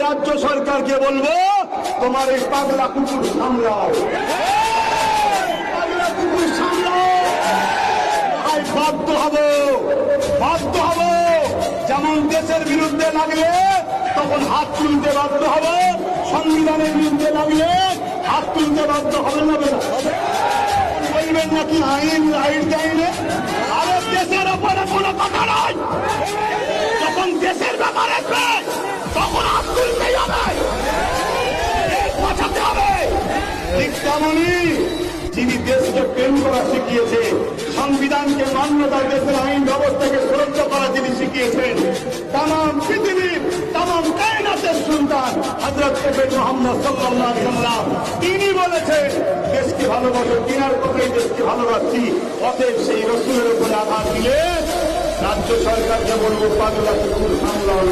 রাজ্য সরকারকে বলবো, তোমার এই পাগলা কুকুর সামলাও, পাগলা কুকুর সামলাও। বাধ্য হবো, বাধ্য হবো। যেমন দেশের বিরুদ্ধে লাগলে তখন হাত তুলতে বাধ্য হবো, সংবিধানের বিরুদ্ধে লাগলে হাত তুলতে বাধ্য হবে না। বলবেন নাকি আইন রাইট আইনে? আরে দেশের ওপরে কোনো কথা নয়। যখন দেশের ব্যাপার আসবে তখন হাত তুলতেই হবে, বাঁচাতে হবে। ঠিক তেমনই যিনি দেশকে প্রেম করা শিখিয়েছে, সংবিধানকে মান্যতা, দেশের আইন ব্যবস্থাকে সুরক্ষা করা যিনি শিখিয়েছেন, তাম পৃথিবীর তাম কায়নাতের সুলতান হযরত মুহাম্মদ সাল্লাল্লাহু আলাইহি ওয়াসাল্লাম, তিনি বলেছেন দেশকে ভালোবাসো, কিনার কথাই দেশকে ভালোবাসছি। অতএব সেই রসুলের উপরে আঘাত দিলে রাজ্য সরকারকে বলবো, পাগলা কুকুর সামলাও।